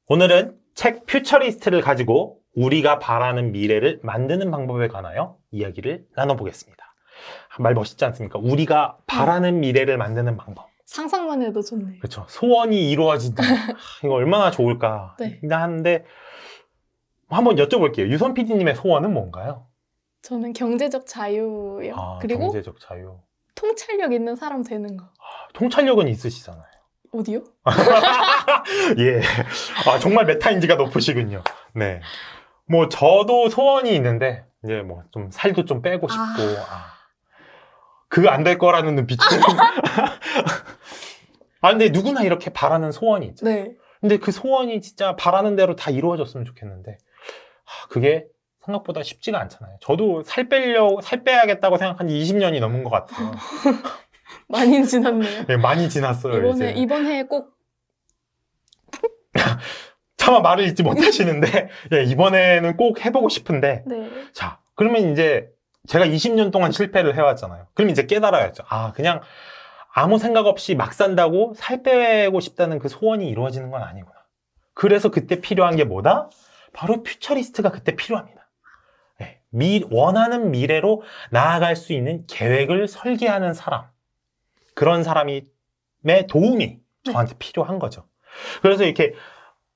오늘은 책 퓨처리스트를 가지고 우리가 바라는 미래를 만드는 방법에 관하여 이야기를 나눠보겠습니다. 말 멋있지 않습니까? 우리가 바라는 미래를 만드는 방법. 상상만 해도 좋네요. 그렇죠. 소원이 이루어진다. 이거 얼마나 좋을까 네. 하는데 한번 여쭤볼게요. 유선 PD님의 소원은 뭔가요? 저는 경제적 자유요. 그리고 경제적 자유. 통찰력 있는 사람 되는 거. 통찰력은 있으시잖아요. 어디요? 예. 정말 메타인지가 높으시군요. 네. 뭐, 저도 소원이 있는데, 이제 뭐, 좀 살도 좀 빼고 싶고, 그거 안 될 거라는 눈빛이. 근데 누구나 이렇게 바라는 소원이 있죠. 네. 근데 그 소원이 진짜 바라는 대로 다 이루어졌으면 좋겠는데, 그게 생각보다 쉽지가 않잖아요. 저도 살 빼야겠다고 생각한 지 20년이 넘은 것 같아요. 많이 지났네요. 네, 많이 지났어요, 이제. 이번 해에 꼭. 차마 말을 잊지 못하시는데, 예, 이번에는 꼭 해보고 싶은데, 네. 자, 그러면 이제 제가 20년 동안 실패를 해왔잖아요. 그럼 이제 깨달아야죠. 그냥 아무 생각 없이 막 산다고 살 빼고 싶다는 그 소원이 이루어지는 건 아니구나. 그래서 그때 필요한 게 뭐다? 바로 퓨처리스트가 그때 필요합니다. 네, 원하는 미래로 나아갈 수 있는 계획을 설계하는 사람. 그런 사람의 도움이 저한테 필요한 거죠. 그래서 이렇게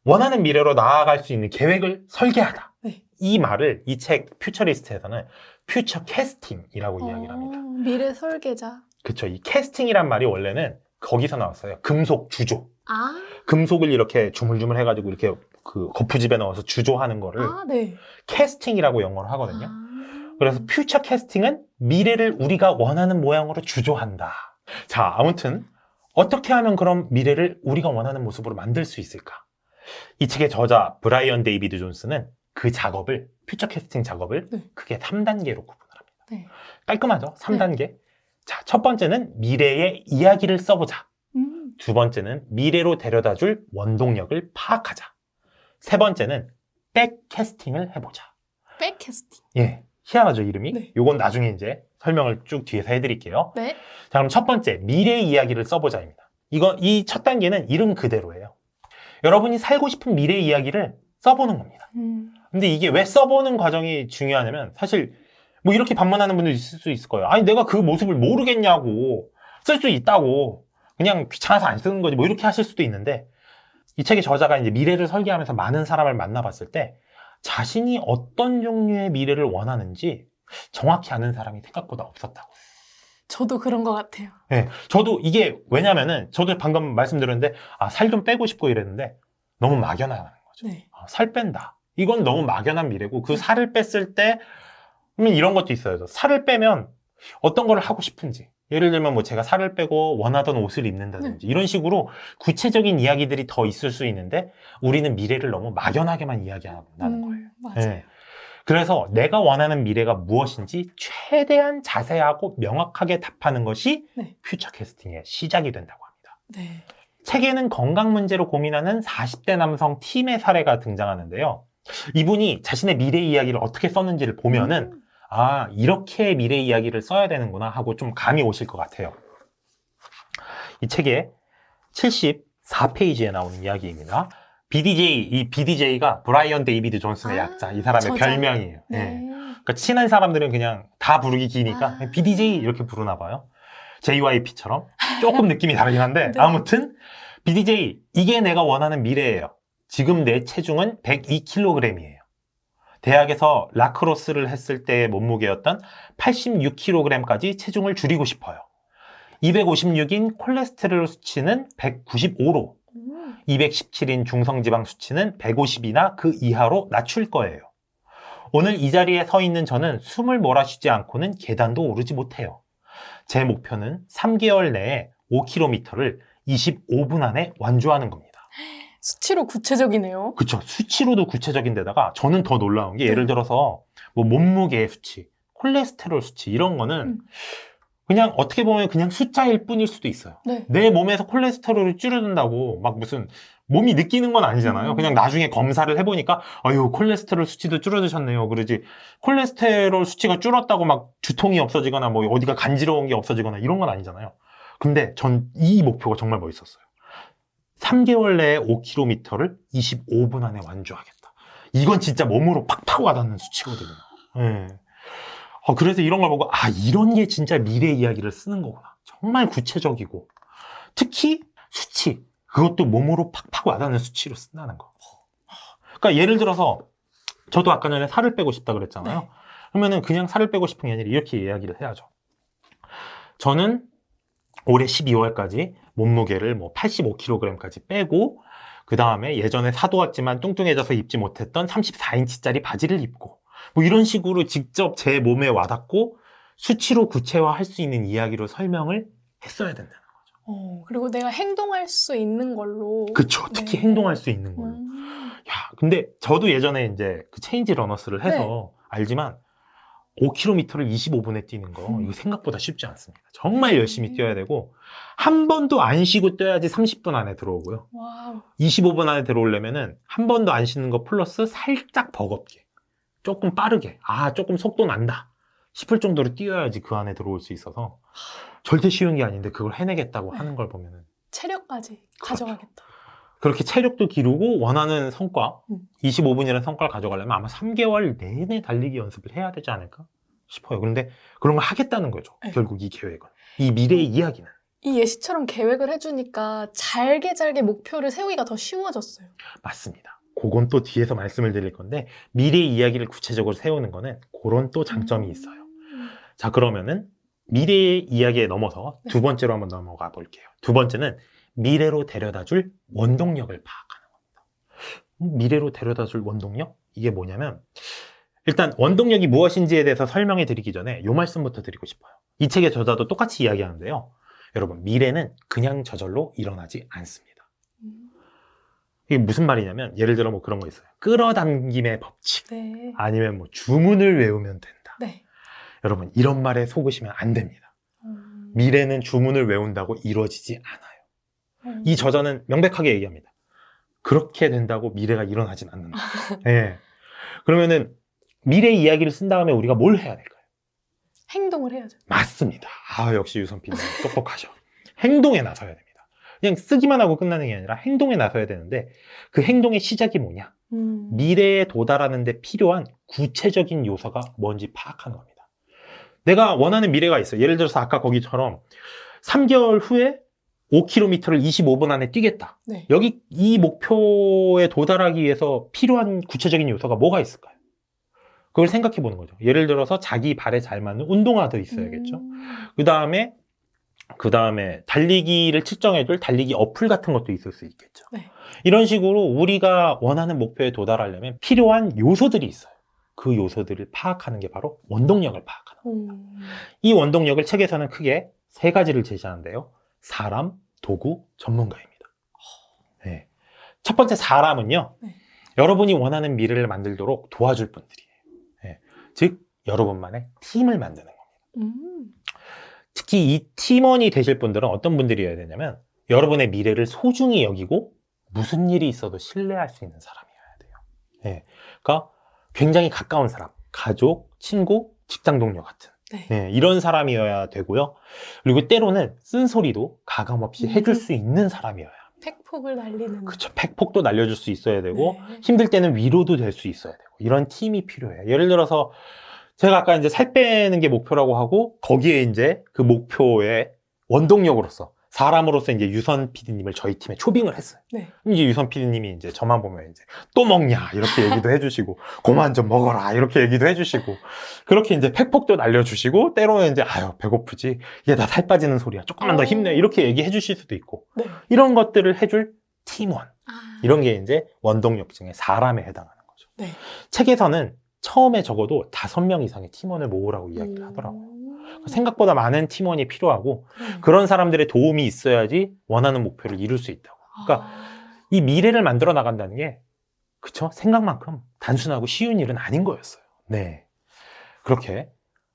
원하는 미래로 나아갈 수 있는 계획을 설계하다. 네. 이 말을 이 책 퓨처리스트에서는 퓨처 캐스팅이라고 이야기를 합니다. 미래 설계자. 그렇죠. 이 캐스팅이란 말이 원래는 거기서 나왔어요. 금속 주조. 아. 금속을 이렇게 주물주물 해가지고 이렇게 그 거푸집에 넣어서 주조하는 거를 네. 캐스팅이라고 영어로 하거든요. 그래서 퓨처 캐스팅은 미래를 우리가 원하는 모양으로 주조한다. 자, 아무튼 어떻게 하면 그런 미래를 우리가 원하는 모습으로 만들 수 있을까? 이 책의 저자 브라이언 데이비드 존스는 그 작업을, 퓨처 캐스팅 작업을 크게 3단계로 구분을 합니다. 네. 깔끔하죠? 3단계. 자, 첫 번째는 미래의 이야기를 써보자. 두 번째는 미래로 데려다줄 원동력을 파악하자. 세 번째는 백캐스팅을 해보자. 백캐스팅. 예, 희한하죠, 이름이? 네. 요건 나중에 이제 설명을 쭉 뒤에서 해드릴게요. 네. 자, 그럼 첫 번째, 미래의 이야기를 써보자입니다. 이 첫 단계는 이름 그대로예요. 여러분이 살고 싶은 미래의 이야기를 써보는 겁니다. 근데 이게 왜 써보는 과정이 중요하냐면, 사실 뭐 이렇게 반문하는 분도 있을 수 있을 거예요. 내가 그 모습을 모르겠냐고. 쓸 수 있다고. 그냥 귀찮아서 안 쓰는 거지. 뭐 이렇게 하실 수도 있는데, 이 책의 저자가 이제 미래를 설계하면서 많은 사람을 만나봤을 때, 자신이 어떤 종류의 미래를 원하는지 정확히 아는 사람이 생각보다 없었다고. 저도 그런 것 같아요. 네, 저도 이게 왜냐면은 저도 방금 말씀드렸는데 살 좀 빼고 싶고 이랬는데 너무 막연하다는 거죠. 네. 살 뺀다. 이건 너무 막연한 미래고 그 살을 뺐을 때 그러면 이런 것도 있어요. 살을 빼면 어떤 거를 하고 싶은지. 예를 들면 뭐 제가 살을 빼고 원하던 옷을 입는다든지 이런 식으로 구체적인 이야기들이 더 있을 수 있는데 우리는 미래를 너무 막연하게만 이야기한다는 거예요. 맞아요. 네. 그래서 내가 원하는 미래가 무엇인지 최대한 자세하고 명확하게 답하는 것이 퓨처 캐스팅의 시작이 된다고 합니다. 네. 책에는 건강 문제로 고민하는 40대 남성 팀의 사례가 등장하는데요. 이분이 자신의 미래 이야기를 어떻게 썼는지를 보면은 이렇게 미래 이야기를 써야 되는구나 하고 좀 감이 오실 것 같아요. 이 책의 74페이지에 나오는 이야기입니다. 이 BDJ가 브라이언 데이비드 존슨의 약자, 이 사람의 저자. 별명이에요. 네. 네. 그러니까 친한 사람들은 그냥 다 부르기 기니까 BDJ 이렇게 부르나 봐요. JYP처럼 조금 느낌이 다르긴 한데 네. 아무튼 BDJ, 이게 내가 원하는 미래예요. 지금 내 체중은 102kg이에요. 대학에서 라크로스를 했을 때의 몸무게였던 86kg까지 체중을 줄이고 싶어요. 256인 콜레스테롤 수치는 195로 217인 중성지방 수치는 150이나 그 이하로 낮출 거예요. 오늘 이 자리에 서 있는 저는 숨을 몰아쉬지 않고는 계단도 오르지 못해요. 제 목표는 3개월 내에 5km를 25분 안에 완주하는 겁니다. 수치로 구체적이네요. 그쵸. 수치로도 구체적인 데다가 저는 더 놀라운 게 예를 들어서 뭐 몸무게의 수치, 콜레스테롤 수치 이런 거는 그냥 어떻게 보면 그냥 숫자일 뿐일 수도 있어요. 네. 내 몸에서 콜레스테롤을 줄여준다고 막 무슨 몸이 느끼는 건 아니잖아요. 그냥 나중에 검사를 해보니까 콜레스테롤 수치도 줄어드셨네요. 그러지 콜레스테롤 수치가 줄었다고 막 두통이 없어지거나 뭐 어디가 간지러운 게 없어지거나 이런 건 아니잖아요. 근데 전 이 목표가 정말 멋있었어요. 3개월 내에 5km를 25분 안에 완주하겠다. 이건 진짜 몸으로 팍팍 와닿는 수치거든요. 예. 그래서 이런 걸 보고 이런 게 진짜 미래 이야기를 쓰는 거구나. 정말 구체적이고 특히 수치, 그것도 몸으로 팍팍 와닿는 수치로 쓴다는 거. 그러니까 예를 들어서 저도 아까 전에 살을 빼고 싶다 그랬잖아요. 네. 그러면은 그냥 살을 빼고 싶은 게 아니라 이렇게 이야기를 해야죠. 저는 올해 12월까지 몸무게를 뭐 85kg까지 빼고 그 다음에 예전에 사두었지만 뚱뚱해져서 입지 못했던 34인치짜리 바지를 입고 뭐 이런 식으로 직접 제 몸에 와닿고 수치로 구체화할 수 있는 이야기로 설명을 했어야 된다는 거죠. 그리고 내가 행동할 수 있는 걸로. 그쵸. 특히 네. 행동할 수 있는 걸로. 야, 근데 저도 예전에 이제 그 체인지 러너스를 해서 알지만 5km를 25분에 뛰는 거 이거 생각보다 쉽지 않습니다. 정말 열심히 뛰어야 되고 한 번도 안 쉬고 뛰어야지 30분 안에 들어오고요. 와우. 25분 안에 들어오려면은 한 번도 안 쉬는 거 플러스 살짝 버겁게 조금 빠르게 조금 속도 난다 싶을 정도로 뛰어야지 그 안에 들어올 수 있어서 절대 쉬운 게 아닌데 그걸 해내겠다고 하는 걸 보면은 체력까지 가져가겠다. 그렇게 체력도 기르고 원하는 성과 25분이라는 성과를 가져가려면 아마 3개월 내내 달리기 연습을 해야 되지 않을까 싶어요. 그런데 그런 걸 하겠다는 거죠. 네. 결국 이 계획은. 이 미래의 이야기는. 이 예시처럼 계획을 해주니까 잘게 목표를 세우기가 더 쉬워졌어요. 맞습니다. 그건 또 뒤에서 말씀을 드릴 건데 미래의 이야기를 구체적으로 세우는 거는 그런 또 장점이 있어요. 자, 그러면은 미래의 이야기에 넘어서 두 번째로 한번 넘어가 볼게요. 두 번째는 미래로 데려다줄 원동력을 파악하는 겁니다. 미래로 데려다줄 원동력? 이게 뭐냐면 일단 원동력이 무엇인지에 대해서 설명해 드리기 전에 이 말씀부터 드리고 싶어요. 이 책의 저자도 똑같이 이야기하는데요. 여러분, 미래는 그냥 저절로 일어나지 않습니다. 이게 무슨 말이냐면 예를 들어 뭐 그런 거 있어요. 끌어당김의 법칙. 네. 아니면 뭐 주문을 외우면 된다. 네. 여러분, 이런 말에 속으시면 안 됩니다. 미래는 주문을 외운다고 이루어지지 않아요. 이 저자는 명백하게 얘기합니다. 그렇게 된다고 미래가 일어나진 않는다. 네. 그러면은 미래 이야기를 쓴 다음에 우리가 뭘 해야 될까요? 행동을 해야죠. 맞습니다. 역시 유선 PD님 똑똑하셔. 행동에 나서야 됩니다. 그냥 쓰기만 하고 끝나는 게 아니라 행동에 나서야 되는데 그 행동의 시작이 뭐냐? 미래에 도달하는 데 필요한 구체적인 요소가 뭔지 파악하는 겁니다. 내가 원하는 미래가 있어요. 예를 들어서 아까 거기처럼 3개월 후에 5km를 25분 안에 뛰겠다. 네. 여기 이 목표에 도달하기 위해서 필요한 구체적인 요소가 뭐가 있을까요? 그걸 생각해 보는 거죠. 예를 들어서 자기 발에 잘 맞는 운동화도 있어야겠죠. 그 다음에 달리기를 측정해줄 달리기 어플 같은 것도 있을 수 있겠죠. 네. 이런 식으로 우리가 원하는 목표에 도달하려면 필요한 요소들이 있어요. 그 요소들을 파악하는 게 바로 원동력을 파악하는 겁니다. 이 원동력을 책에서는 크게 세 가지를 제시하는데요. 사람, 도구, 전문가입니다. 네. 첫 번째 사람은요. 네. 여러분이 원하는 미래를 만들도록 도와줄 분들이에요. 네. 즉 여러분만의 팀을 만드는 겁니다. 특히 이 팀원이 되실 분들은 어떤 분들이어야 되냐면 여러분의 미래를 소중히 여기고 무슨 일이 있어도 신뢰할 수 있는 사람이어야 돼요. 네. 그러니까 굉장히 가까운 사람, 가족, 친구, 직장 동료 같은 네, 이런 사람이어야 되고요. 그리고 때로는 쓴소리도 가감없이 해줄 수 있는 사람이어야 합니다. 팩폭을 날리는. 그렇죠. 팩폭도 날려줄 수 있어야 되고 네. 힘들 때는 위로도 될 수 있어야 되고 이런 팀이 필요해요. 예를 들어서 제가 아까 이제 살 빼는 게 목표라고 하고 거기에 이제 그 목표의 원동력으로서 사람으로서 이제 유선 PD님을 저희 팀에 초빙을 했어요. 네. 이제 유선 PD님이 이제 저만 보면 이제 또 먹냐 이렇게 얘기도 해주시고 그만 좀 먹어라 이렇게 얘기도 해주시고 그렇게 이제 팩폭도 날려주시고 때로는 이제 배고프지 얘 나 살 빠지는 소리야 조금만 더 힘내 이렇게 얘기해 주실 수도 있고 네. 이런 것들을 해줄 팀원 이런 게 이제 원동력 중에 사람에 해당하는 거죠. 네. 책에서는 처음에 적어도 5명 이상의 팀원을 모으라고 이야기를 하더라고요. 생각보다 많은 팀원이 필요하고 그런 사람들의 도움이 있어야지 원하는 목표를 이룰 수 있다고. 그러니까 이 미래를 만들어 나간다는 게 그쵸? 생각만큼 단순하고 쉬운 일은 아닌 거였어요. 네. 그렇게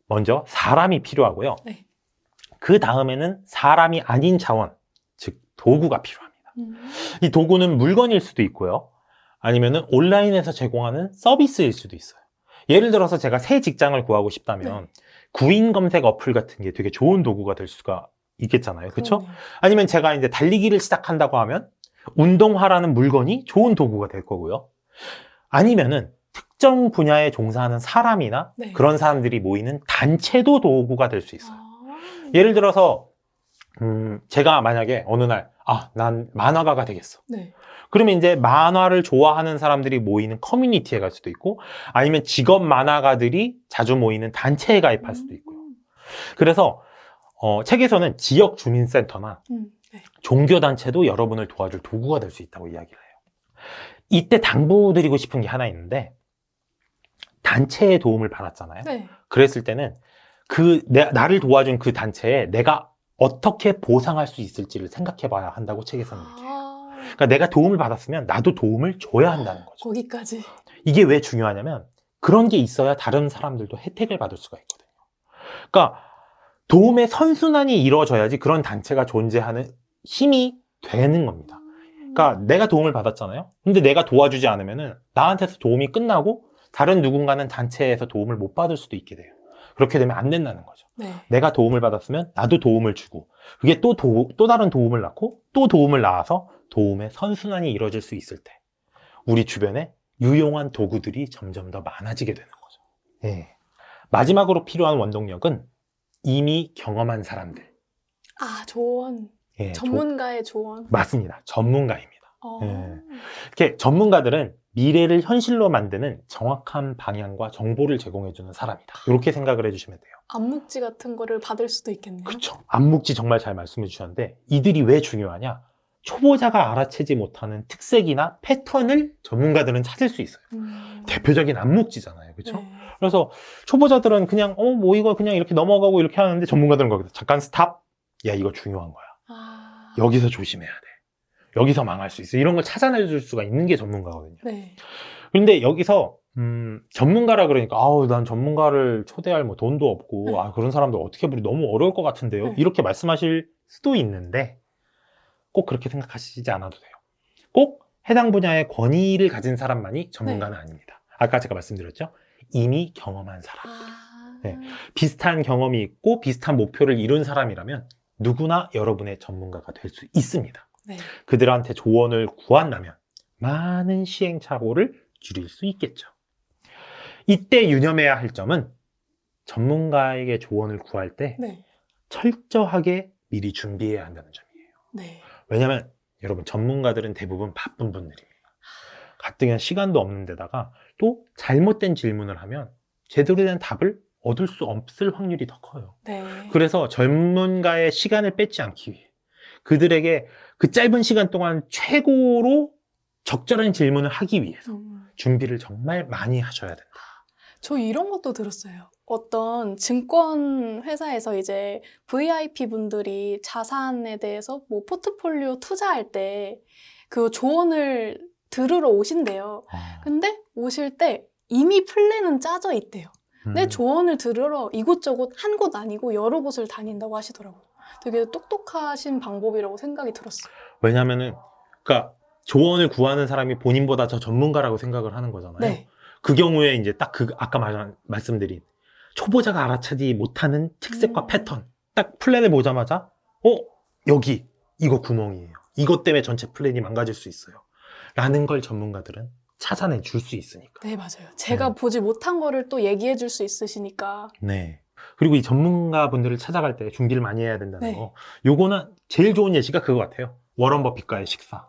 먼저 사람이 필요하고요. 네. 그 다음에는 사람이 아닌 자원, 즉 도구가 필요합니다. 이 도구는 물건일 수도 있고요. 아니면은 온라인에서 제공하는 서비스일 수도 있어요. 예를 들어서 제가 새 직장을 구하고 싶다면 구인 검색 어플 같은 게 되게 좋은 도구가 될 수가 있겠잖아요. 그렇죠? 아니면 제가 이제 달리기를 시작한다고 하면 운동화라는 물건이 좋은 도구가 될 거고요. 아니면은 특정 분야에 종사하는 사람이나 네. 그런 사람들이 모이는 단체도 도구가 될 수 있어요. 아. 예를 들어서 제가 만약에 어느 날 난 만화가가 되겠어. 네. 그러면 이제 만화를 좋아하는 사람들이 모이는 커뮤니티에 갈 수도 있고, 아니면 직업 만화가들이 자주 모이는 단체에 가입할 수도 있고요. 그래서 책에서는 지역 주민센터나 네. 종교단체도 여러분을 도와줄 도구가 될 수 있다고 이야기를 해요. 이때 당부드리고 싶은 게 하나 있는데, 단체의 도움을 받았잖아요. 네. 그랬을 때는 나를 도와준 그 단체에 내가 어떻게 보상할 수 있을지를 생각해 봐야 한다고 책에서는 얘기해요. 그러니까 내가 도움을 받았으면 나도 도움을 줘야 한다는 거죠. 거기까지. 이게 왜 중요하냐면 그런 게 있어야 다른 사람들도 혜택을 받을 수가 있거든요. 그러니까 도움의 선순환이 이루어져야지 그런 단체가 존재하는 힘이 되는 겁니다. 그러니까 내가 도움을 받았잖아요. 근데 내가 도와주지 않으면은 나한테서 도움이 끝나고 다른 누군가는 단체에서 도움을 못 받을 수도 있게 돼요. 그렇게 되면 안 된다는 거죠. 네. 내가 도움을 받았으면 나도 도움을 주고, 그게 또 다른 도움을 낳고 또 도움을 낳아서 도움의 선순환이 이루어질 수 있을 때 우리 주변에 유용한 도구들이 점점 더 많아지게 되는 거죠. 네. 마지막으로 필요한 원동력은 이미 경험한 사람들. 조언. 예, 전문가의 조언. 맞습니다. 전문가입니다. 네. 이렇게 전문가들은 미래를 현실로 만드는 정확한 방향과 정보를 제공해주는 사람이다. 이렇게 생각을 해주시면 돼요. 안묵지 같은 거를 받을 수도 있겠네요. 그렇죠. 안묵지 정말 잘 말씀해 주셨는데, 이들이 왜 중요하냐? 초보자가 알아채지 못하는 특색이나 패턴을 전문가들은 찾을 수 있어요. 대표적인 안묵지잖아요. 그렇죠? 네. 그래서 초보자들은 그냥 이거 그냥 이렇게 넘어가고 이렇게 하는데, 전문가들은 거기서 잠깐 스탑. 야, 이거 중요한 거야. 여기서 조심해야 돼. 여기서 망할 수 있어. 이런 걸 찾아내줄 수가 있는 게 전문가거든요. 네. 그런데 여기서 전문가라 그러니까 난 전문가를 초대할 돈도 없고 네. 그런 사람들 어떻게 부르 너무 어려울 것 같은데요. 네. 이렇게 말씀하실 수도 있는데 꼭 그렇게 생각하시지 않아도 돼요. 꼭 해당 분야의 권위를 가진 사람만이 전문가는 아닙니다. 아까 제가 말씀드렸죠. 이미 경험한 사람. 네. 비슷한 경험이 있고 비슷한 목표를 이룬 사람이라면 누구나 여러분의 전문가가 될 수 있습니다. 네. 그들한테 조언을 구한다면 많은 시행착오를 줄일 수 있겠죠. 이때 유념해야 할 점은 전문가에게 조언을 구할 때 네. 철저하게 미리 준비해야 한다는 점이에요. 네. 왜냐하면 여러분, 전문가들은 대부분 바쁜 분들이에요. 가뜩이나 시간도 없는 데다가 또 잘못된 질문을 하면 제대로 된 답을 얻을 수 없을 확률이 더 커요. 네. 그래서 전문가의 시간을 뺏지 않기 위해 그들에게 그 짧은 시간 동안 최고로 적절한 질문을 하기 위해서 준비를 정말 많이 하셔야 된다. 저 이런 것도 들었어요. 어떤 증권 회사에서 이제 VIP 분들이 자산에 대해서 뭐 포트폴리오 투자할 때 그 조언을 들으러 오신대요. 근데 오실 때 이미 플랜은 짜져 있대요. 내 조언을 들으러 이곳저곳 한 곳 아니고 여러 곳을 다닌다고 하시더라고요. 되게 똑똑하신 방법이라고 생각이 들었어요. 왜냐면은, 그러니까 조언을 구하는 사람이 본인보다 더 전문가라고 생각을 하는 거잖아요. 네. 그 경우에 이제 딱 아까 말씀드린 초보자가 알아채지 못하는 특색과 패턴, 딱 플랜을 보자마자 여기 이거 구멍이에요. 이것 때문에 전체 플랜이 망가질 수 있어요. 라는 걸 전문가들은 찾아내 줄 수 있으니까. 네, 맞아요. 제가 보지 못한 거를 또 얘기해 줄 수 있으시니까. 네. 그리고 이 전문가분들을 찾아갈 때 준비를 많이 해야 된다는 네. 거. 요거는 제일 좋은 예시가 그거 같아요. 워런 버핏과의 식사.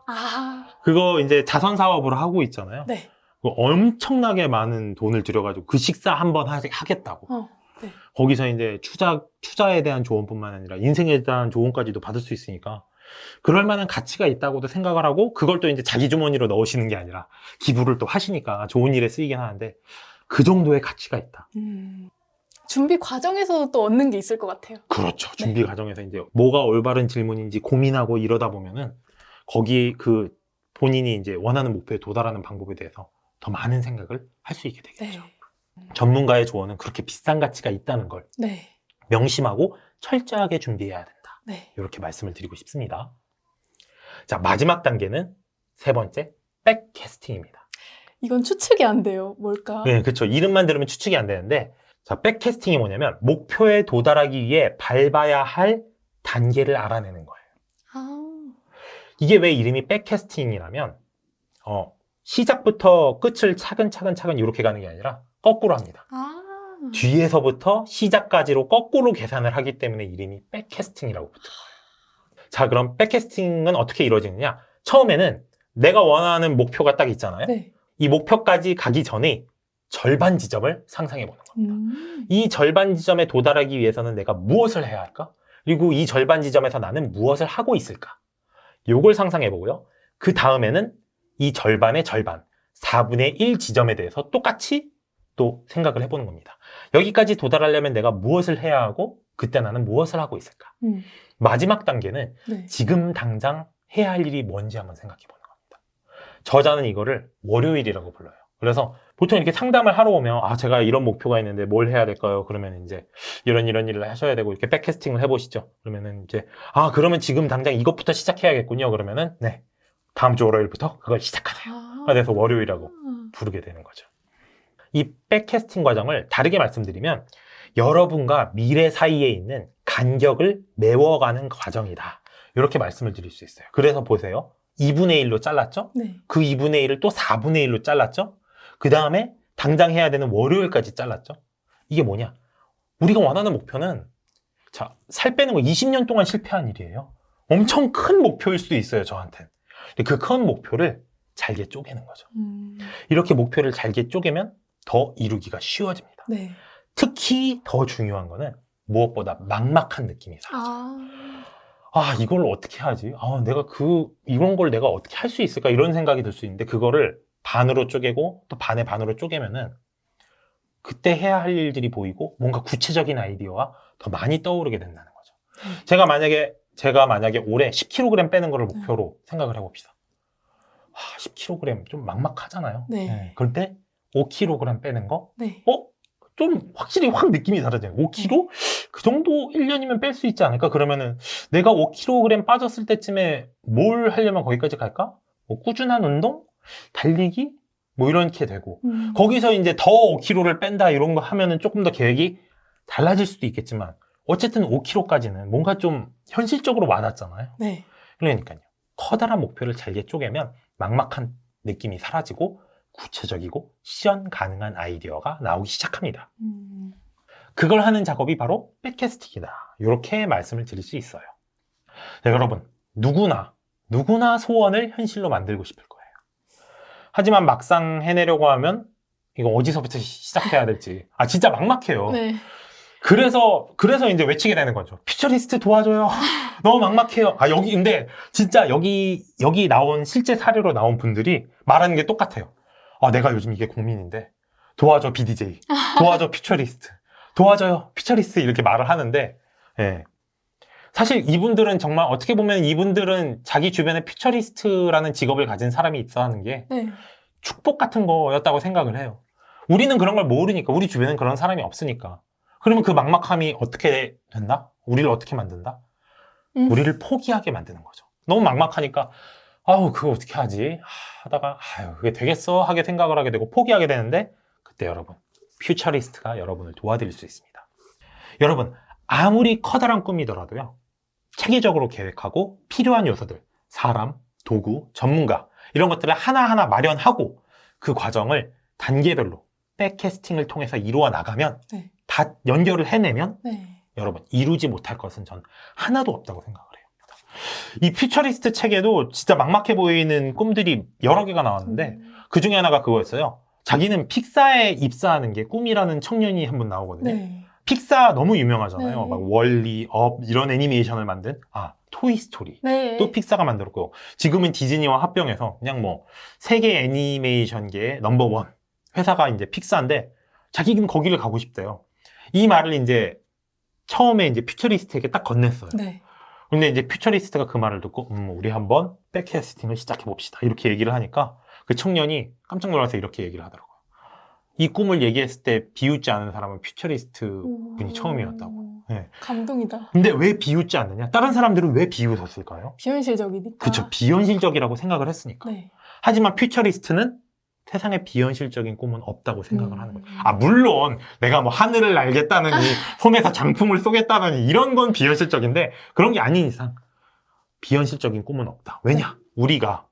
그거 이제 자선 사업으로 하고 있잖아요. 네. 엄청나게 많은 돈을 들여가지고 그 식사 한번 하겠다고. 네. 거기서 이제 투자에 대한 조언뿐만 아니라 인생에 대한 조언까지도 받을 수 있으니까 그럴 만한 가치가 있다고도 생각을 하고, 그걸 또 이제 자기 주머니로 넣으시는 게 아니라 기부를 또 하시니까 좋은 일에 쓰이긴 하는데 그 정도의 가치가 있다. 준비 과정에서도 또 얻는 게 있을 것 같아요. 그렇죠. 준비 과정에서 이제 뭐가 올바른 질문인지 고민하고 이러다 보면은 거기 본인이 이제 원하는 목표에 도달하는 방법에 대해서 더 많은 생각을 할 수 있게 되겠죠. 네. 전문가의 조언은 그렇게 비싼 가치가 있다는 걸 네. 명심하고 철저하게 준비해야 된다. 네. 이렇게 말씀을 드리고 싶습니다. 자, 마지막 단계는 세 번째, 백캐스팅입니다. 이건 추측이 안 돼요. 뭘까? 네, 그렇죠. 이름만 들으면 추측이 안 되는데, 자, 백캐스팅이 뭐냐면 목표에 도달하기 위해 밟아야 할 단계를 알아내는 거예요. 이게 왜 이름이 백캐스팅이라면 시작부터 끝을 차근차근 이렇게 가는 게 아니라 거꾸로 합니다. 아. 뒤에서부터 시작까지로 거꾸로 계산을 하기 때문에 이름이 백캐스팅이라고 붙은 거예요. 자, 그럼 백캐스팅은 어떻게 이루어지느냐? 처음에는 내가 원하는 목표가 딱 있잖아요. 네. 이 목표까지 가기 전에 절반 지점을 상상해 보는 겁니다. 이 절반 지점에 도달하기 위해서는 내가 무엇을 해야 할까? 그리고 이 절반 지점에서 나는 무엇을 하고 있을까? 요걸 상상해 보고요. 그 다음에는 이 절반의 절반, 4분의 1 지점에 대해서 똑같이 또 생각을 해보는 겁니다. 여기까지 도달하려면 내가 무엇을 해야 하고 그때 나는 무엇을 하고 있을까? 마지막 단계는 네. 지금 당장 해야 할 일이 뭔지 한번 생각해 보는 겁니다. 저자는 이거를 월요일이라고 불러요. 그래서 보통 이렇게 상담을 하러 오면 제가 이런 목표가 있는데 뭘 해야 될까요? 그러면 이제 이런 일을 하셔야 되고 이렇게 백캐스팅을 해보시죠. 그러면은 이제 그러면 지금 당장 이것부터 시작해야겠군요. 그러면은 네, 다음 주 월요일부터 그걸 시작하세요. 그래서 월요일이라고 부르게 되는 거죠. 이 백캐스팅 과정을 다르게 말씀드리면 여러분과 미래 사이에 있는 간격을 메워가는 과정이다. 이렇게 말씀을 드릴 수 있어요. 그래서 보세요. 2분의 1로 잘랐죠? 네. 그 2분의 1을 또 4분의 1로 잘랐죠? 그 다음에 당장 해야 되는 월요일까지 잘랐죠? 이게 뭐냐? 우리가 원하는 목표는 살 빼는 거 20년 동안 실패한 일이에요. 엄청 큰 목표일 수도 있어요, 저한테는. 그 큰 목표를 잘게 쪼개는 거죠. 이렇게 목표를 잘게 쪼개면 더 이루기가 쉬워집니다. 네. 특히 더 중요한 거는 무엇보다 막막한 느낌이 사라져요. 이걸 어떻게 하지? 이런 걸 내가 어떻게 할 수 있을까? 이런 생각이 들 수 있는데, 그거를 반으로 쪼개고, 또 반으로 쪼개면은, 그때 해야 할 일들이 보이고, 뭔가 구체적인 아이디어가 더 많이 떠오르게 된다는 거죠. 제가 만약에 올해 10kg 빼는 거를 목표로 생각을 해봅시다. 10kg 좀 막막하잖아요. 네. 그런데 5kg 빼는 거? 네. 좀 확실히 확 느낌이 다르잖아요. 5kg? 그 정도 1년이면 뺄 수 있지 않을까? 그러면은 내가 5kg 빠졌을 때쯤에 뭘 하려면 거기까지 갈까? 꾸준한 운동? 달리기? 이렇게 되고. 거기서 이제 더 5kg를 뺀다 이런 거 하면은 조금 더 계획이 달라질 수도 있겠지만 어쨌든 5kg까지는 뭔가 좀 현실적으로 와닿잖아요. 네. 그러니까요. 커다란 목표를 잘게 쪼개면 막막한 느낌이 사라지고 구체적이고 실현 가능한 아이디어가 나오기 시작합니다. 그걸 하는 작업이 바로 백캐스팅이다. 이렇게 말씀을 드릴 수 있어요. 네, 여러분, 누구나 소원을 현실로 만들고 싶을 거예요. 하지만 막상 해내려고 하면 이거 어디서부터 시작해야 될지 진짜 막막해요. 네. 그래서 이제 외치게 되는 거죠. 퓨처리스트 도와줘요. 너무 막막해요. 근데 진짜 여기 나온 실제 사례로 나온 분들이 말하는 게 똑같아요. 내가 요즘 이게 고민인데 도와줘 BDJ, 도와줘 퓨처리스트, 도와줘요 퓨처리스트 이렇게 말을 하는데 사실 이분들은 정말 어떻게 보면 이분들은 자기 주변에 퓨처리스트라는 직업을 가진 사람이 있어 하는 게 축복 같은 거였다고 생각을 해요. 우리는 그런 걸 모르니까, 우리 주변엔 그런 사람이 없으니까. 그러면 그 막막함이 어떻게 된다? 우리를 어떻게 만든다? 우리를 포기하게 만드는 거죠. 너무 막막하니까 그거 어떻게 하지? 하다가 그게 되겠어? 하게 생각을 하게 되고 포기하게 되는데, 그때 여러분, 퓨처리스트가 여러분을 도와드릴 수 있습니다. 여러분, 아무리 커다란 꿈이더라도요, 체계적으로 계획하고 필요한 요소들, 사람, 도구, 전문가 이런 것들을 하나하나 마련하고 그 과정을 단계별로 백캐스팅을 통해서 이루어 나가면 다 연결을 해내면 여러분, 이루지 못할 것은 전 하나도 없다고 생각을 해요. 이 퓨처리스트 책에도 진짜 막막해 보이는 꿈들이 여러 개가 나왔는데 그 중에 하나가 그거였어요. 자기는 픽사에 입사하는 게 꿈이라는 청년이 한 분 나오거든요. 픽사 너무 유명하잖아요. 막 월리, 업 이런 애니메이션을 만든 토이스토리 또 픽사가 만들었고, 지금은 디즈니와 합병해서 그냥 세계 애니메이션계의 넘버원 회사가 이제 픽사인데 자기는 거기를 가고 싶대요. 이 말을 이제 처음에 이제 퓨처리스트에게 딱 건넸어요. 근데 이제 퓨처리스트가 그 말을 듣고 우리 한번 백캐스팅을 시작해 봅시다 이렇게 얘기를 하니까 그 청년이 깜짝 놀라서 이렇게 얘기를 하더라고요. 이 꿈을 얘기했을 때 비웃지 않은 사람은 퓨처리스트 분이 처음이었다고. 감동이다. 근데 왜 비웃지 않느냐? 다른 사람들은 왜 비웃었을까요? 비현실적이니까. 그쵸, 비현실적이라고 생각을 했으니까. 하지만 퓨처리스트는 세상에 비현실적인 꿈은 없다고 생각을 하는 거예요. 물론 내가 하늘을 날겠다느니 손에서 장풍을 쏘겠다느니 이런 건 비현실적인데, 그런 게 아닌 이상 비현실적인 꿈은 없다. 왜냐? 우리가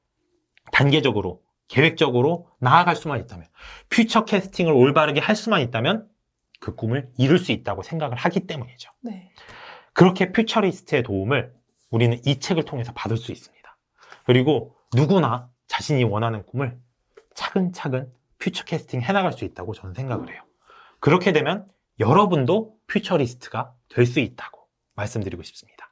단계적으로, 계획적으로 나아갈 수만 있다면, 퓨처 캐스팅을 올바르게 할 수만 있다면 그 꿈을 이룰 수 있다고 생각을 하기 때문이죠. 네. 그렇게 퓨처리스트의 도움을 우리는 이 책을 통해서 받을 수 있습니다. 그리고 누구나 자신이 원하는 꿈을 차근차근 퓨처 캐스팅 해나갈 수 있다고 저는 생각을 해요. 그렇게 되면 여러분도 퓨처리스트가 될 수 있다고 말씀드리고 싶습니다.